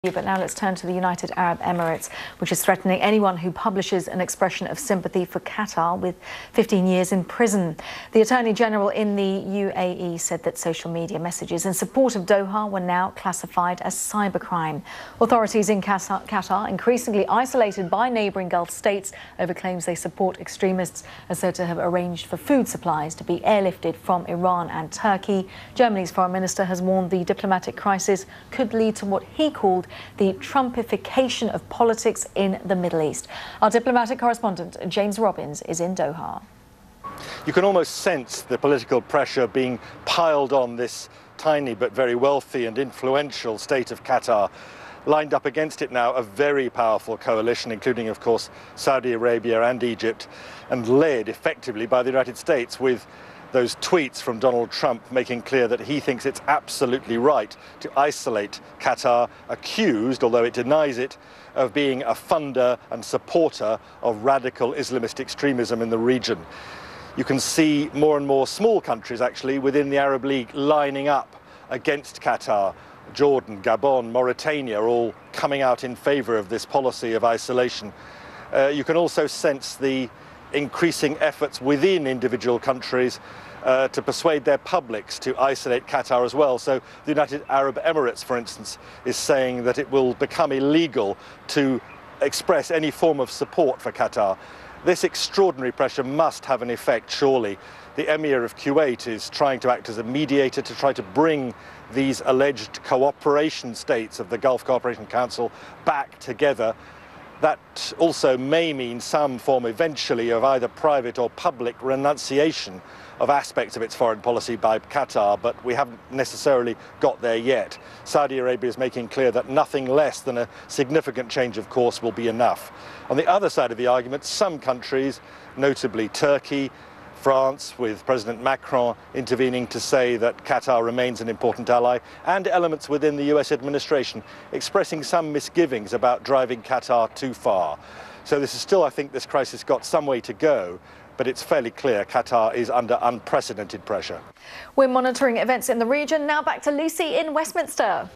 But now let's turn to the United Arab Emirates, which is threatening anyone who publishes an expression of sympathy for Qatar with 15 years in prison. The Attorney General in the UAE said that social media messages in support of Doha were now classified as cybercrime. Authorities in Qatar, increasingly isolated by neighbouring Gulf states over claims they support extremists, are said to have arranged for food supplies to be airlifted from Iran and Turkey. Germany's foreign minister has warned the diplomatic crisis could lead to what he called the Trumpification of politics in the Middle East. Our diplomatic correspondent, James Robbins, is in Doha. You can almost sense the political pressure being piled on this tiny but very wealthy and influential state of Qatar. Lined up against it now a very powerful coalition, including, of course, Saudi Arabia and Egypt, and led effectively by the United States, with those tweets from Donald Trump making clear that he thinks it's absolutely right to isolate Qatar, accused, although it denies it, of being a funder and supporter of radical Islamist extremism in the region. You can see more and more small countries actually within the Arab League lining up against Qatar. Jordan, Gabon, Mauritania are all coming out in favor of this policy of isolation. You can also sense the increasing efforts within individual countries to persuade their publics to isolate Qatar as well. So the United Arab Emirates, for instance, is saying that it will become illegal to express any form of support for Qatar. This extraordinary pressure must have an effect, surely. The Emir of Kuwait is trying to act as a mediator to try to bring these alleged cooperation states of the Gulf Cooperation Council back together. That also may mean some form eventually of either private or public renunciation of aspects of its foreign policy by Qatar, but we haven't necessarily got there yet. Saudi Arabia is making clear that nothing less than a significant change of course will be enough. On the other side of the argument, some countries, notably Turkey, France, with President Macron intervening to say that Qatar remains an important ally, and elements within the US administration expressing some misgivings about driving Qatar too far. So this is still, I think, this crisis got some way to go, but it's fairly clear Qatar is under unprecedented pressure. We're monitoring events in the region. Now back to Lucy in Westminster.